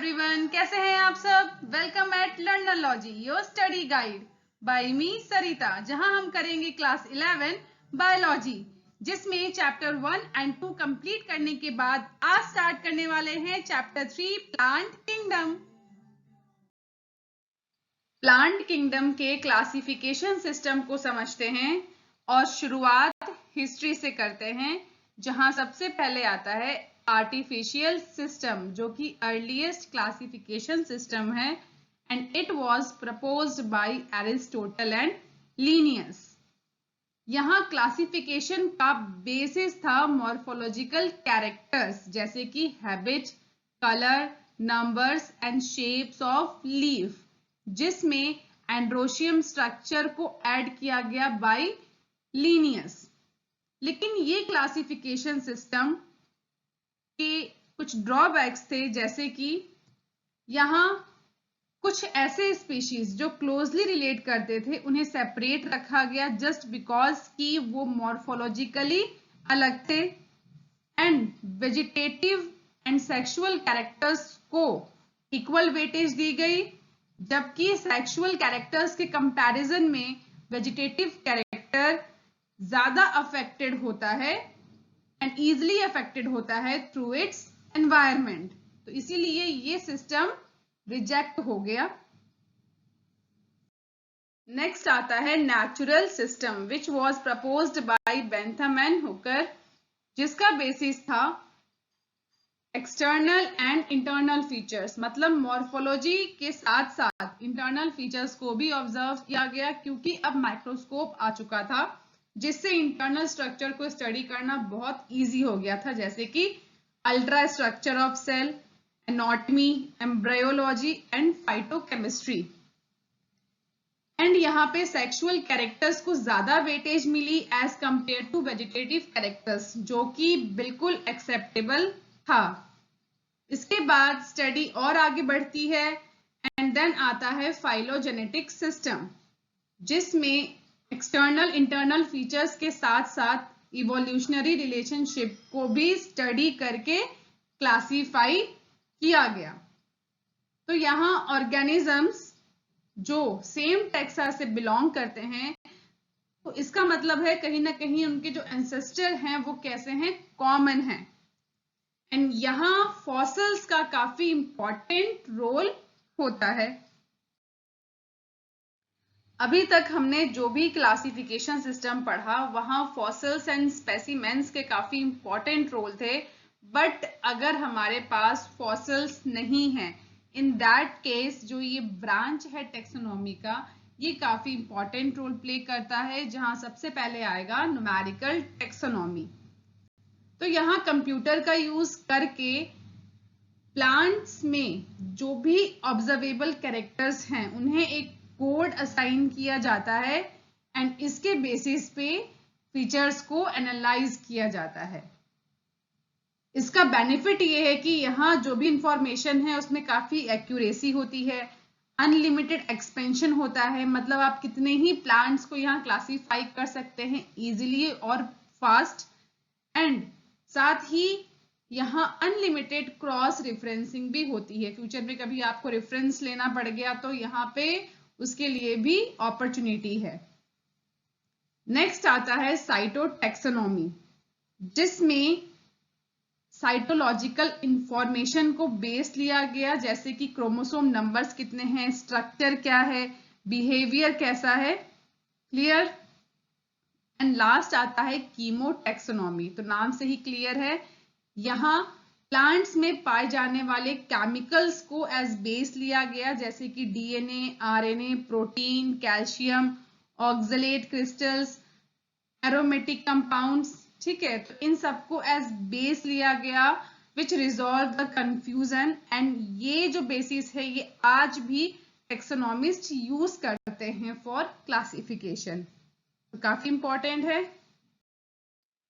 Everyone, कैसे हैं आप सब। Welcome at learnerlogy, your study guide by me Sarita, जहां हम करेंगे क्लास 11 बायोलॉजी, जिसमें चैप्टर 1 एंड 2 कंप्लीट करने के बाद आज स्टार्ट करने वाले हैं chapter 3 plant kingdom. Plant kingdom के क्लासिफिकेशन सिस्टम को समझते हैं और शुरुआत हिस्ट्री से करते हैं, जहां सबसे पहले आता है आर्टिफिशियल सिस्टम, जो कि अर्लीस्ट क्लासिफिकेशन सिस्टम है and it was proposed by Aristotle and Linnaeus. यहाँ क्लासिफिकेशन का बेसिस था मॉर्फोलॉजिकल कैरेक्टर्स जैसे कि habit, colour, numbers and shapes of leaf, जिसमें एंड्रोशियम स्ट्रक्चर को ऐड किया गया बाय लिनियस। लेकिन ये क्लासिफिकेशन सिस्टम के कुछ ड्रॉबैक्स थे, जैसे कि यहाँ कुछ ऐसे स्पीशीज जो क्लोजली रिलेट करते थे उन्हें सेपरेट रखा गया जस्ट बिकॉज कि वो मॉर्फोलॉजिकली अलग थे, and vegetative and sexual characters को इक्वल वेटेज दी गई, जबकि सेक्सुअल कैरेक्टर्स के कंपैरिजन में वेजिटेटिव कैरेक्टर ज्यादा अफेक्टेड होता है एंड इजिली अफेक्टेड होता है थ्रू इट्स एनवायरमेंट। तो इसीलिए ये सिस्टम रिजेक्ट हो गया। नेक्स्ट आता है natural system which was proposed by Bentham and Hooker, जिसका बेसिस था एक्सटर्नल एंड इंटरनल फीचर्स, मतलब मॉर्फोलॉजी के साथ साथ इंटरनल फीचर्स को भी ऑब्जर्व किया गया, क्योंकि अब माइक्रोस्कोप आ चुका था जिससे इंटरनल स्ट्रक्चर को स्टडी करना बहुत इजी हो गया था, जैसे कि ultra structure of cell, anatomy, embryology and phytochemistry. And यहाँ पे सेक्सुअल कैरेक्टर्स को ज्यादा वेटेज मिली as compare to vegetative characters, जो कि बिल्कुल एक्सेप्टेबल था। इसके बाद स्टडी और आगे बढ़ती है एंड देन आता है फाइलोजेनेटिक सिस्टम, जिसमें एक्सटर्नल इंटरनल फीचर्स के साथ साथ इवोल्यूशनरी रिलेशनशिप को भी स्टडी करके क्लासिफाई किया गया। तो यहाँ ऑर्गेनिजम्स जो सेम टेक्सा से बिलोंग करते हैं, तो इसका मतलब है कहीं ना कहीं उनके जो एंसेस्टर हैं वो कैसे हैं, कॉमन हैं। एंड यहाँ फॉसिल्स का काफी इंपॉर्टेंट रोल होता है। अभी तक हमने जो भी क्लासिफिकेशन सिस्टम पढ़ा वहां फॉसिल्स एंड स्पेसिमेंस के काफी इंपॉर्टेंट रोल थे, बट अगर हमारे पास फॉसिल्स नहीं है, इन दैट केस जो ये ब्रांच है टेक्सोनॉमी का, ये काफी इंपॉर्टेंट रोल प्ले करता है, जहां सबसे पहले आएगा न्यूमेरिकल टेक्सोनॉमी। तो यहाँ कंप्यूटर का यूज करके प्लांट्स में जो भी ऑब्जर्वेबल कैरेक्टर्स हैं उन्हें एक कोड असाइन किया जाता है एंड इसके बेसिस पे फीचर्स को एनालाइज किया जाता है। इसका बेनिफिट ये है कि यहाँ जो भी इंफॉर्मेशन है उसमें काफी एक्यूरेसी होती है, अनलिमिटेड एक्सपेंशन होता है, मतलब आप कितने ही प्लांट्स को यहाँ क्लासिफाई कर सकते हैं इजीली और फास्ट, एंड साथ ही यहाँ अनलिमिटेड क्रॉस रेफरेंसिंग भी होती है। फ्यूचर में कभी आपको रेफरेंस लेना पड़ गया तो यहाँ पे उसके लिए भी अपॉर्चुनिटी है। नेक्स्ट आता है साइटोटैक्सोनॉमी, जिसमें साइटोलॉजिकल इंफॉर्मेशन को बेस लिया गया, जैसे कि क्रोमोसोम नंबर्स कितने हैं, स्ट्रक्चर क्या है, बिहेवियर कैसा है, क्लियर। एंड लास्ट आता है कीमोटैक्सोनॉमी, तो नाम से ही क्लियर है, यहाँ प्लांट्स में पाए जाने वाले केमिकल्स को एज बेस लिया गया, जैसे कि DNA, RNA, protein, calcium, oxalate crystals, aromatic compounds, ठीक है। तो इन सबको एज बेस लिया गया विच रिजॉल्व द कंफ्यूजन, एंड ये जो बेसिस है ये आज भी टेक्सोनॉमिस्ट यूज करते हैं फॉर क्लासिफिकेशन, तो काफी इंपॉर्टेंट है।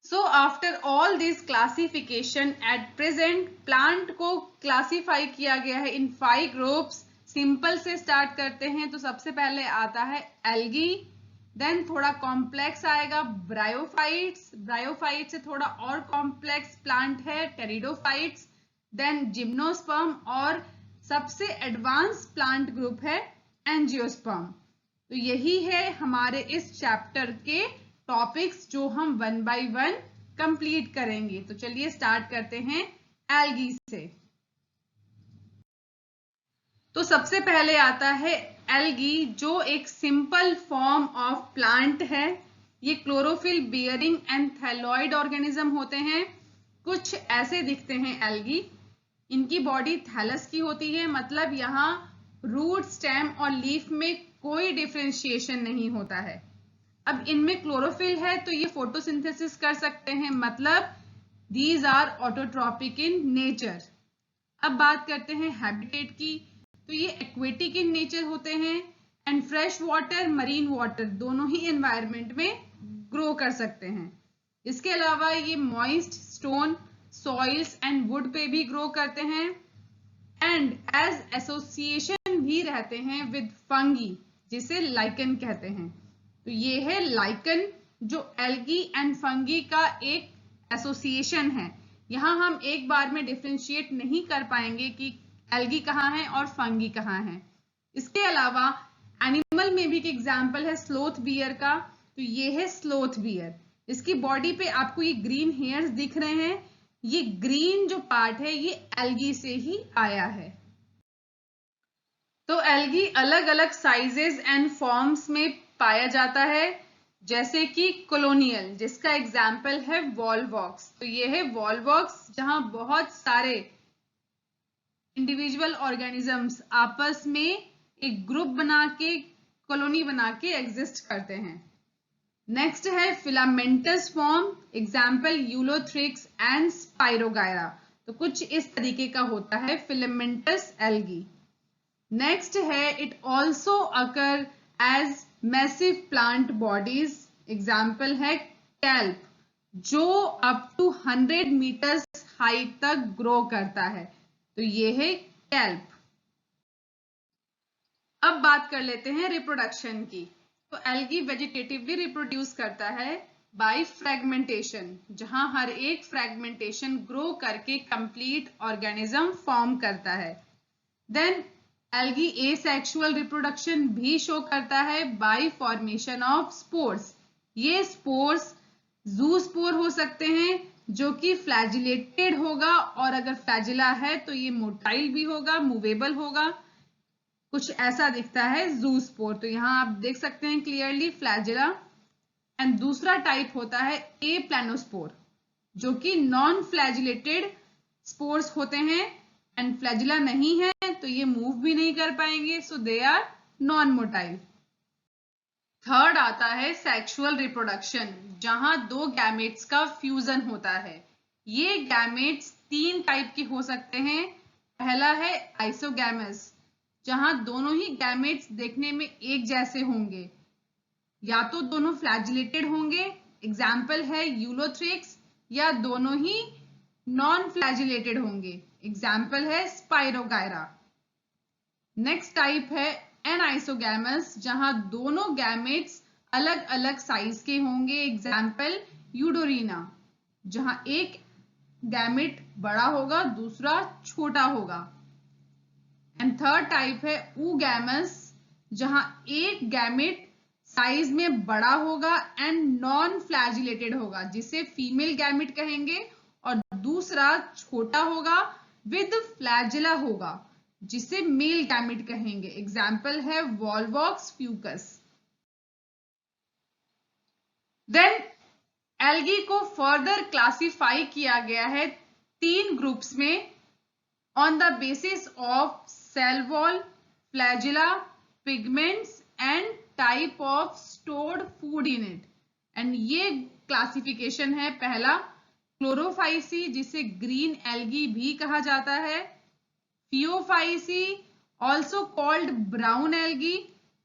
So after all this classification, at present plant को क्लासिफाई किया गया है इन 5 ग्रुप्स। सिंपल से स्टार्ट करते हैं, तो सबसे पहले आता है एल्गी, देन थोड़ा कॉम्प्लेक्स आएगा ब्रायोफाइट्स, ब्रायोफाइट से थोड़ा और कॉम्प्लेक्स प्लांट है टेरिडोफाइट्स, देन जिम्नोस्पर्म, और सबसे एडवांस प्लांट ग्रुप है एंजियोस्पर्म। तो यही है हमारे इस चैप्टर के टॉपिक्स जो हम 1 बाय 1 कंप्लीट करेंगे। तो चलिए स्टार्ट करते हैं एल्गी से। तो सबसे पहले आता है एल्गी, जो एक सिंपल फॉर्म ऑफ प्लांट है। ये chlorophyll bearing and thalloid organism होते हैं। कुछ ऐसे दिखते हैं एल्गी। इनकी बॉडी थैलस की होती है, मतलब यहाँ रूट, स्टेम और लीफ में कोई डिफरेंशिएशन नहीं होता है। अब इनमें क्लोरोफिल है तो ये फोटोसिंथेसिस कर सकते हैं, मतलब these are autotrophic in nature. अब बात करते हैं हैबिटेट की। तो ये एक्वेटिक इन नेचर होते हैं and fresh water, marine water दोनों ही एनवायरनमेंट में ग्रो कर सकते हैं। इसके अलावा ये moist, stone, soils and would पे भी ग्रो करते हैं एंड एज एसोसिएशन भी रहते हैं विद फंगी, जिसे लाइकन कहते हैं। तो ये है लाइकन, जो एल्गी एंड फंगी का एक एसोसिएशन है। यहाँ हम एक बार में डिफरेंशिएट नहीं कर पाएंगे कि एल्गी कहाँ है और फंगी कहाँ है। इसके अलावा एनिमल में भी एक एग्जाम्पल है स्लोथ बियर का। तो ये है स्लोथ बियर। इसकी बॉडी पे आपको ये ग्रीन हेयर्स दिख रहे हैं। ये ग्रीन जो पार्ट है ये एल्गी से ही आया है। तो एल्गी अलग अलग साइजेस एंड फॉर्म्स में पाया जाता है, जैसे कि कॉलोनियल, जिसका एग्जाम्पल है वॉलवॉक्स। तो ये है वॉलवॉक्स, जहां बहुत सारे इंडिविजुअल ऑर्गेनिजम्स आपस में एक ग्रुप बना के, कॉलोनी बना के एग्जिस्ट करते हैं। नेक्स्ट है filamentous form, example Ulothrix and Spirogyra. तो कुछ इस तरीके का होता है फिलामेंटस एल्गी। नेक्स्ट है it also occur as massive plant bodies, example है कैल्प, जो अप टू 100 मीटर्स हाइट तक ग्रो करता है। तो ये है कैल्प। अब बात कर लेते हैं रिप्रोडक्शन की। तो एल्गी वेजिटेटिवली रिप्रोड्यूस करता है बाय फ्रेगमेंटेशन, जहां हर एक फ्रेगमेंटेशन ग्रो करके कंप्लीट ऑर्गेनिज्म फॉर्म करता है। देन एल्गी एसेक्सुअल रिप्रोडक्शन भी शो करता है बाय फॉर्मेशन ऑफ स्पोर्स। ये स्पोर्स ज़ूस्पोर हो सकते हैं, जो कि फ्लैजिलेटेड होगा, और अगर फ्लैजिला है तो ये मोटाइल भी होगा, मूवेबल होगा। कुछ ऐसा दिखता है ज़ूस्पोर। तो यहाँ आप देख सकते हैं क्लियरली फ्लैजिला। एंड दूसरा टाइप होता है ए प्लानोस्पोर, जो कि नॉन फ्लैजिलेटेड स्पोर्स होते हैं एंड फ्लैजिला नहीं है तो ये मूव भी नहीं कर पाएंगे, so they are non motile. Third आता है सेक्सुअल रिप्रोडक्शन, जहां दो गैमेट्स का फ्यूजन होता है। ये गैमेट्स 3 टाइप के हो सकते हैं। पहला है आइसोगैमस, जहां दोनों ही गैमेट्स देखने में एक जैसे होंगे, या तो दोनों फ्लैजिलेटेड होंगे, एग्जाम्पल है यूलोथ्रिक्स, या दोनों ही नॉन फ्लैजिलेटेड होंगे, एग्जाम्पल है स्पाइरोगायरा। नेक्स्ट टाइप है एनाइसोगैमस, जहां दोनों गैमेट्स अलग अलग साइज के होंगे, एग्जाम्पल यूडोरिना, जहां एक गैमेट बड़ा होगा, दूसरा छोटा होगा। एंड थर्ड टाइप है ऊगैमस, जहां एक गैमेट साइज में बड़ा होगा एंड नॉन फ्लैजिलेटेड होगा, जिसे फीमेल गैमेट कहेंगे, और दूसरा छोटा होगा विद फ्लैजिला होगा, जिसे मेल गैमेट कहेंगे, एग्जाम्पल है वॉलवॉक्स फ्यूकस। देन एल्गी को फर्दर क्लासिफाई किया गया है 3 ग्रुप्स में on the basis of cell wall, flagella, pigments and type of stored food in it. And ये क्लासिफिकेशन है, पहला क्लोरोफाइसी, जिसे ग्रीन एल्गी भी कहा जाता है, Phaeophyceae, also called brown algae,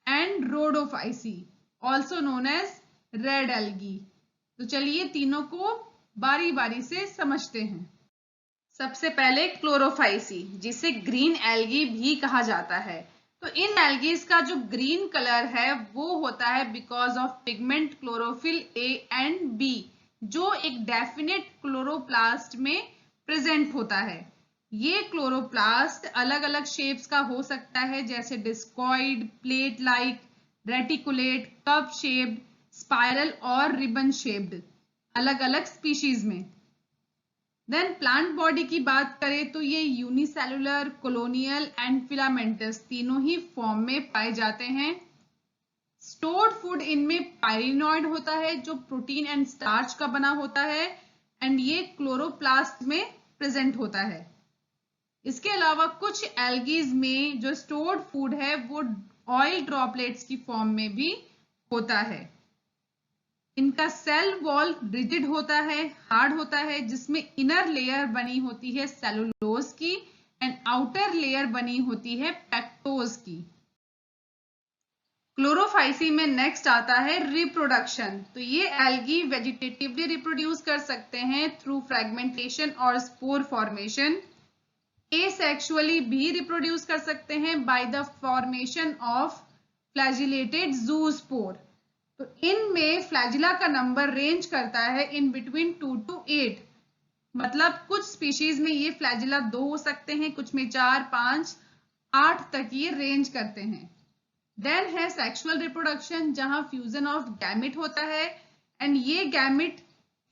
and Rhodophyceae, also known as red algae। तो चलिए तीनों को बारी बारी से समझते हैं। सबसे पहले क्लोरोफाइसी, जिसे ग्रीन एल्गी भी कहा जाता है। तो इन एल्गीज का जो ग्रीन कलर है वो होता है because of pigment chlorophyll A and B, जो एक डेफिनेट क्लोरोप्लास्ट में प्रेजेंट होता है। ये क्लोरोप्लास्ट अलग अलग शेप्स का हो सकता है, जैसे discoid, plate like, reticulate, cup shaped, spiral और रिबन शेप्ड, अलग अलग स्पीशीज में। देन प्लांट बॉडी की बात करें तो ये यूनिसेलुलर, कॉलोनियल एंड फिलामेंटस तीनों ही फॉर्म में पाए जाते हैं। स्टोर्ड फूड इनमें पाइरिनॉइड होता है जो प्रोटीन एंड स्टार्च का बना होता है, एंड ये क्लोरोप्लास्ट में प्रेजेंट होता है। इसके अलावा कुछ एल्गीज में जो स्टोर्ड फूड है वो ऑयल ड्रॉपलेट्स की फॉर्म में भी होता है। इनका सेल वॉल रिजिड होता है, हार्ड होता है, जिसमें इनर लेयर बनी होती है सेलुलोज की एंड आउटर लेयर बनी होती है पेक्टोज की। क्लोरोफाइसी में नेक्स्ट आता है रिप्रोडक्शन। तो ये एल्गी वेजिटेटिवली रिप्रोड्यूस कर सकते हैं थ्रू फ्रेगमेंटेशन और स्पोर फॉर्मेशन। एसेक्सुअली भी रिप्रोड्यूस कर सकते हैं by the formation of flagellated zoospore. तो इनमें फ्लैजिला का नंबर रेंज करता है इन बिटवीन 2 to 8। मतलब कुछ स्पीशीज में ये फ्लैजिला 2 हो सकते हैं, कुछ में 4, 5, 8 तक ये रेंज करते हैं। देन है सेक्सुअल रिप्रोडक्शन, जहां फ्यूजन ऑफ गैमेट होता है, एंड ये गैमेट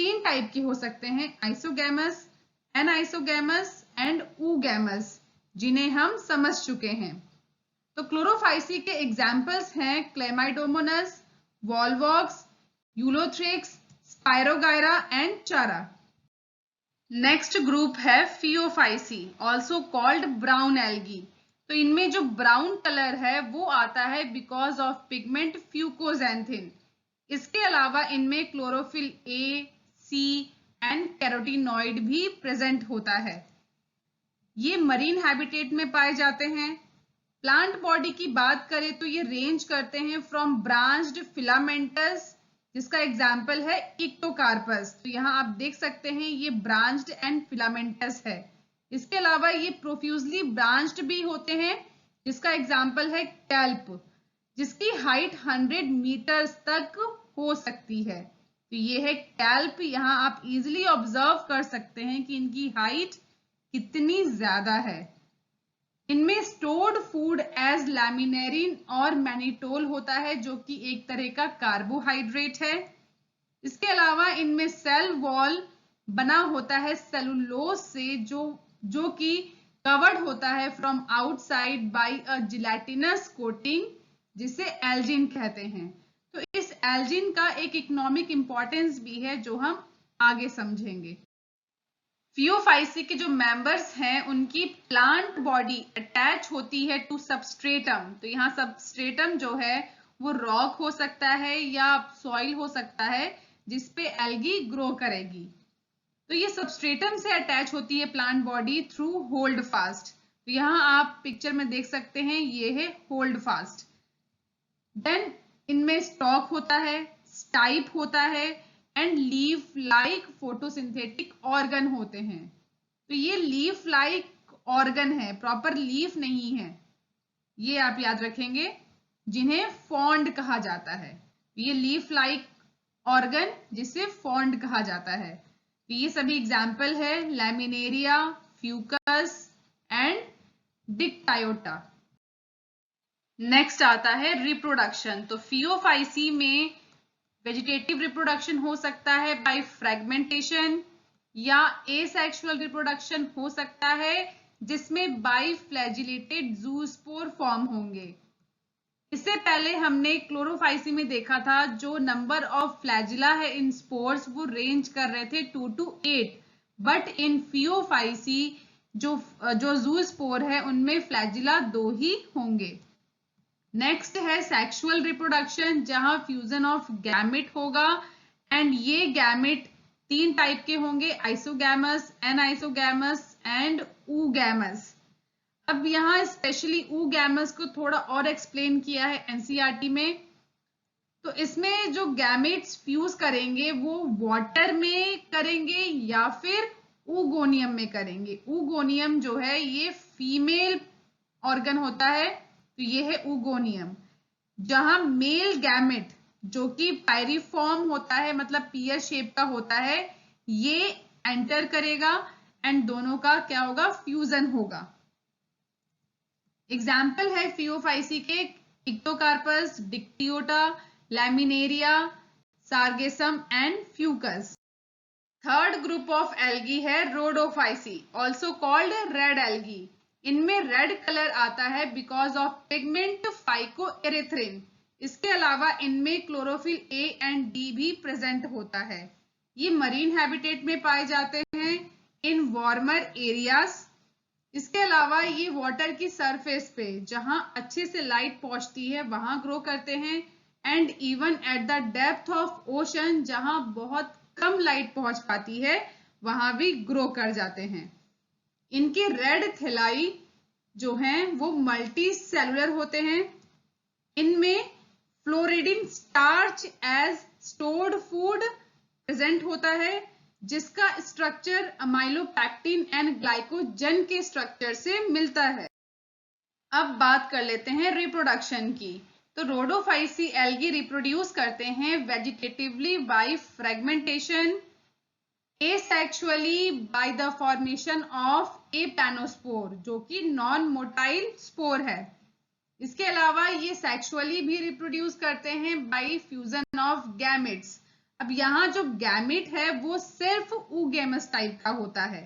3 टाइप के हो सकते हैं, आइसोगैमस, एनाइसोगैमस एंड ऊगैमस, जिन्हें हम समझ चुके हैं। तो क्लोरोफाइसी के एग्जाम्पल्स हैं Chlamydomonas, Volvox, Ulothrix, spirogyra and चारा। नेक्स्ट ग्रुप है Phaeophyceae, also called brown algae. तो इनमें जो ब्राउन कलर है वो आता है बिकॉज ऑफ पिगमेंट फ्यूकोजेंथिन। इसके अलावा इनमें chlorophyll A, C and carotenoid भी प्रेजेंट होता है। ये मरीन हैबिटेट में पाए जाते हैं। प्लांट बॉडी की बात करें तो ये रेंज करते हैं फ्रॉम ब्रांच्ड फिलामेंटस, जिसका एग्जाम्पल है इक्टोकार्पस। तो यहाँ आप देख सकते हैं ये ब्रांच्ड एंड फिलामेंटस है। इसके अलावा ये प्रोफ्यूजली ब्रांच्ड भी होते हैं, जिसका एग्जाम्पल है कैल्प, जिसकी हाइट 100 मीटर्स तक हो सकती है। तो ये है कैल्प। यहाँ आप इजिली ऑब्जर्व कर सकते हैं कि इनकी हाइट कितनी ज्यादा है। इनमें स्टोर्ड फूड एज लैमिनेरिन और मैनिटोल होता है, जो कि एक तरह का कार्बोहाइड्रेट है। इसके अलावा इनमें सेल वॉल बना होता है सेलुलोज से, जो कि कवर्ड होता है from outside by a gelatinous coating, जिसे एल्जिन कहते हैं। तो इस एल्जिन का एक इकोनॉमिक इंपॉर्टेंस भी है जो हम आगे समझेंगे। फियोफाइसी के जो मेंबर्स हैं उनकी प्लांट बॉडी अटैच होती है टू सबस्ट्रेटम। तो यहाँ सबस्ट्रेटम जो है वो रॉक हो सकता है या सॉइल हो सकता है, जिसपे एल्गी ग्रो करेगी। तो ये सबस्ट्रेटम से अटैच होती है plant body through hold fast. तो यहाँ आप पिक्चर में देख सकते हैं, ये है होल्ड फास्ट। देन इनमें स्टॉक होता है, स्टाइप होता है and leaf like photosynthetic organ होते हैं। तो ये लीफ लाइक ऑर्गन है, प्रॉपर लीफ नहीं है, ये आप याद रखेंगे, जिन्हें फॉन्ड कहा जाता है। ये लीफ लाइक ऑर्गन जिसे फॉन्ड कहा जाता है। तो ये सभी एग्जाम्पल है लैमिनेरिया, फ्यूकस एंड डिक्टायोटा। नेक्स्ट आता है रिप्रोडक्शन। तो फियोफाइसी में वेजिटेटिव रिप्रोडक्शन हो सकता है बाय फ्रेगमेंटेशन, या एसेक्सुअल रिप्रोडक्शन हो सकता है जिसमें बाय फ्लैजिलेटेड ज़ूस्पोर फॉर्म होंगे। इससे पहले हमने क्लोरोफाइसी में देखा था जो नंबर ऑफ फ्लैजिला है इन स्पोर्स वो रेंज कर रहे थे 2 to 8, बट इन फियोफाइसी जो ज़ूस्पोर है उनमें फ्लैजिला 2 ही होंगे। नेक्स्ट है सेक्सुअल रिप्रोडक्शन, जहां फ्यूजन ऑफ गैमेट होगा, एंड ये गैमेट 3 टाइप के होंगे, आइसोगैमस, एनाइसोगैमस एंड ऊगैमस। अब यहाँ स्पेशली ऊगैमस को थोड़ा और एक्सप्लेन किया है एनसीईआरटी में। तो इसमें जो गैमेट्स फ्यूज करेंगे वो वाटर में करेंगे या फिर ऊगोनियम में करेंगे। ऊगोनियम जो है ये फीमेल ऑर्गन होता है, तो ये है ऊगोनियम, जहां मेल गैमेट जो कि पायरिफॉर्म होता है, मतलब पीयर शेप का होता है, ये एंटर करेगा एंड दोनों का क्या होगा, फ्यूजन होगा। एग्जाम्पल है फियोफाइसी के Ectocarpus, Dictyota, Laminaria, Sargassum and Fucus. Third group of algae है Rhodophyceae, also called red algae. इनमें रेड कलर आता है बिकॉज ऑफ पिगमेंट फाइकोएरिथ्रिन। इसके अलावा इनमें क्लोरोफिल ए एंड डी भी प्रेजेंट होता है। ये मरीन हैबिटेट में पाए जाते हैं इन वार्मर एरियाज। इसके अलावा ये वाटर की सरफेस पे जहां अच्छे से लाइट पहुंचती है वहां ग्रो करते हैं, and even at the depth of ocean जहां बहुत कम लाइट पहुंच पाती है वहां भी ग्रो कर जाते हैं। इनके रेड थैलाई जो हैं वो मल्टी सेलुलर होते हैं। इनमें floridean starch as stored food present होता है, जिसका स्ट्रक्चर अमाइलोपैक्टिन एंड ग्लाइकोजन के स्ट्रक्चर से मिलता है। अब बात कर लेते हैं रिप्रोडक्शन की। तो रोडोफाइसी एल्गी रिप्रोड्यूस करते हैं vegetatively by fragmentation, asexually by the formation of aplanospore जो कि नॉन मोटाइल स्पोर है। इसके अलावा ये सेक्सुअली भी रिप्रोड्यूस करते हैं बाय फ्यूजन ऑफ गैमेट्स। अब यहाँ जो गैमेट है वो सिर्फ ऊगेमस टाइप का होता है।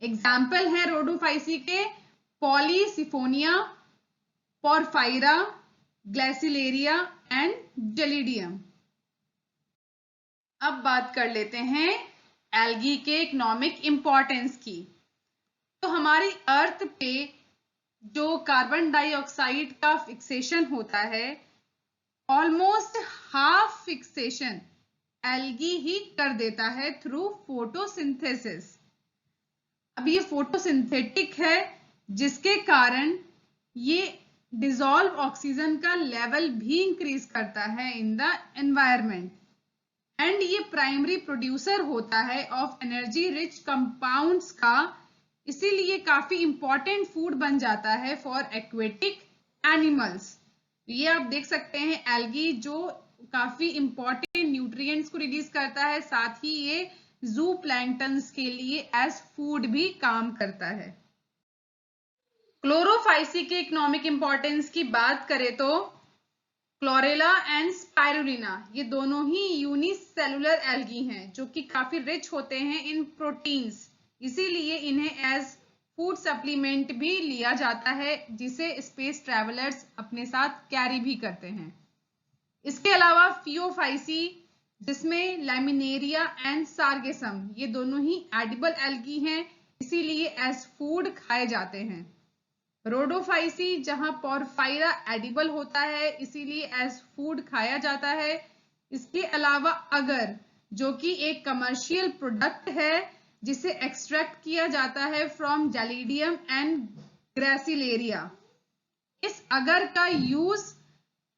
एग्जाम्पल है रोडोफाइसी के पॉलीसिफोनिया, पोरफाइरा, ग्लैसिलेरिया एंड जेलिडियम। अब बात कर लेते हैं एल्गी के इकोनॉमिक इंपॉर्टेंस की। तो हमारी अर्थ पे जो कार्बन डाइऑक्साइड का फिक्सेशन होता है, ऑलमोस्ट हाफ फिक्सेशन एल्गी ही कर देता है थ्रू फोटोसिंथेसिस। अब ये फोटोसिंथेटिक है जिसके कारण ये डिसॉल्व ऑक्सीजन का लेवल भी इंक्रीज करता है इन द एनवायरमेंट, एंड ये प्राइमरी प्रोड्यूसर होता है ऑफ एनर्जी रिच कंपाउंड्स का, इसीलिए काफी इंपॉर्टेंट फूड बन जाता है फॉर एक्वेटिक एनिमल्स। ये आप देख सकते हैं एल्गी जो काफी इंपॉर्टेंट न्यूट्रिएंट्स को रिलीज करता है, साथ ही ये जू प्लैंक्टन्स के लिए एज फूड भी काम करता है। क्लोरोफाइसी के इकोनॉमिक इंपॉर्टेंस की बात करें तो क्लोरेला एंड स्पाइरुलिना ये दोनों ही यूनिसेलुलर एल्गी हैं जो कि काफी रिच होते हैं इन प्रोटीन्स, इसीलिए इन्हें एज फूड सप्लीमेंट भी लिया जाता है जिसे स्पेस ट्रैवलर्स अपने साथ कैरी भी करते हैं। इसके अलावा फियोफाइसी जिसमें लैमिनेरिया एंड सार्गेसम ये दोनों ही एडिबल एल्गी हैं, इसीलिए एज फूड खाए जाते हैं। रोडोफाइसी जहां पोरफाइरा एडिबल होता है इसीलिए एज फूड खाया जाता है। इसके अलावा अगर जो कि एक कमर्शियल प्रोडक्ट है जिसे एक्सट्रैक्ट किया जाता है फ्रॉम जेलिडियम एंड ग्रेसिलेरिया, इस अगर का यूज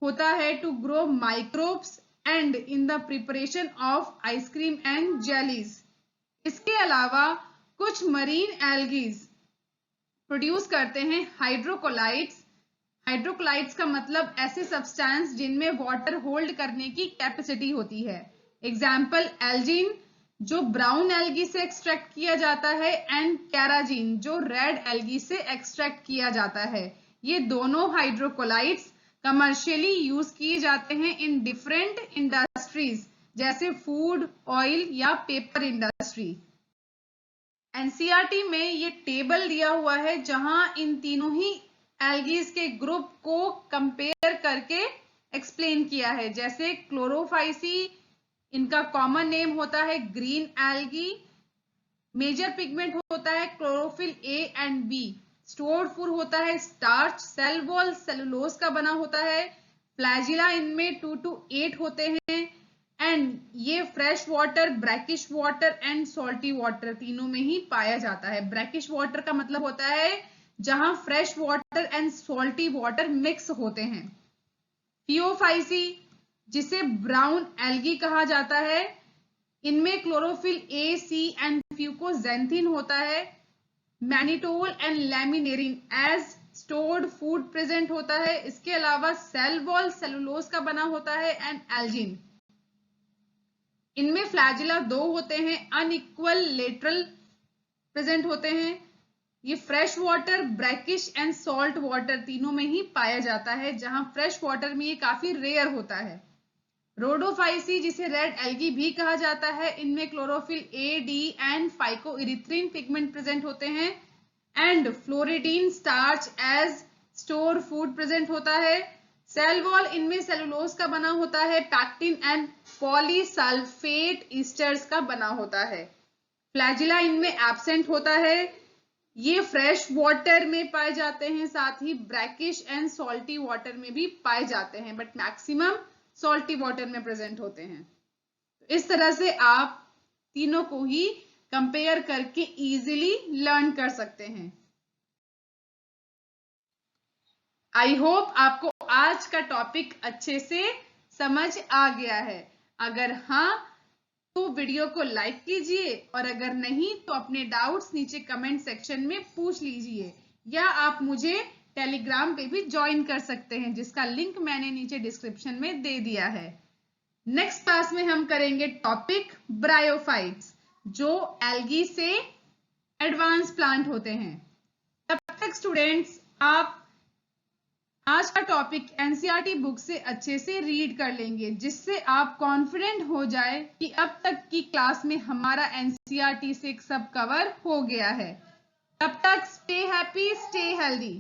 होता है to grow microbes and in the preparation of ice cream and jellies. इसके अलावा कुछ मरीन एल्गीज प्रोड्यूस करते हैं हाइड्रोकोलाइट्स। हाइड्रोकोलाइट्स का मतलब ऐसे सब्सटेंस जिनमें वाटर होल्ड करने की कैपेसिटी होती है। एग्जाम्पल एल्जिन जो ब्राउन एल्गी से एक्सट्रैक्ट किया जाता है, एंड कैराजिन जो रेड एल्गी से एक्सट्रैक्ट किया जाता है। ये दोनों हाइड्रोकोलाइट्स कमर्शियली यूज किए जाते हैं इन डिफरेंट इंडस्ट्रीज जैसे फूड, ऑयल या पेपर इंडस्ट्री। एनसीईआरटी में ये टेबल दिया हुआ है जहां इन तीनों ही एल्गीज के ग्रुप को कंपेयर करके एक्सप्लेन किया है। जैसे क्लोरोफाइसी इनका कॉमन नेम होता है ग्रीन एल्गी, मेजर पिगमेंट होता है chlorophyll A and B, stored food होता है स्टार्च, सेल वॉल सेलुलोज का बना होता है, फ्लैजिला इनमें 2 to 8 होते हैं, एंड ये fresh water, brackish water and salty water तीनों में ही पाया जाता है। ब्रैकिश वाटर का मतलब होता है जहां fresh water and salty water mix होते हैं। फियोफाइसी जिसे ब्राउन एल्गी कहा जाता है, इनमें chlorophyll A, C and fucoxanthin होता है। Mannitol and laminarin as stored food present होता है। इसके अलावा सेल वॉल सेलुलोज का बना होता है एंड एल्जिन। इनमें फ्लैजिला 2 होते हैं, अनइक्वल लेटरल प्रेजेंट होते हैं। ये fresh water, brackish and salt water तीनों में ही पाया जाता है, जहां फ्रेश वाटर में ये काफी रेयर होता है। रोडोफाइसी, जिसे रेड एल्गी भी कहा जाता है, इनमें chlorophyll A, D and phycoerythrin pigment present होते हैं। And floridean starch as store food present होता है। सेल वॉल, इनमें सेलुलोज का बना होता है। पैक्टिन एंड पॉलीसल्फेट ईस्टर्स का बना होता है। फ्लैजिला इनमें एब्सेंट होता है। ये फ्रेश वाटर में पाए जाते हैं, साथ ही ब्रैकिश एंड सॉल्टी वाटर में भी पाए जाते हैं, बट मैक्सिमम सॉल्टी वाटर में प्रेजेंट होते हैं। तो इस तरह से आप तीनों को ही कंपेयर करके इजीली लर्न कर सकते हैं। आई होप आपको आज का टॉपिक अच्छे से समझ आ गया है। अगर हाँ तो वीडियो को लाइक कीजिए, और अगर नहीं तो अपने डाउट्स नीचे कमेंट सेक्शन में पूछ लीजिए, या आप मुझे टेलीग्राम पे भी ज्वाइन कर सकते हैं, जिसका लिंक मैंने नीचे डिस्क्रिप्शन में दे दिया है। नेक्स्ट क्लास में हम करेंगे टॉपिक ब्रायोफाइट्स, जो एल्गी से एडवांस प्लांट होते हैं। तब तक स्टूडेंट्स आप आज का टॉपिक एनसीईआरटी बुक से अच्छे से रीड कर लेंगे, जिससे आप कॉन्फिडेंट हो जाए कि अब तक की क्लास में हमारा एनसीईआरटी से सब कवर हो गया है। तब तक स्टे हैप्पी, स्टे हेल्दी।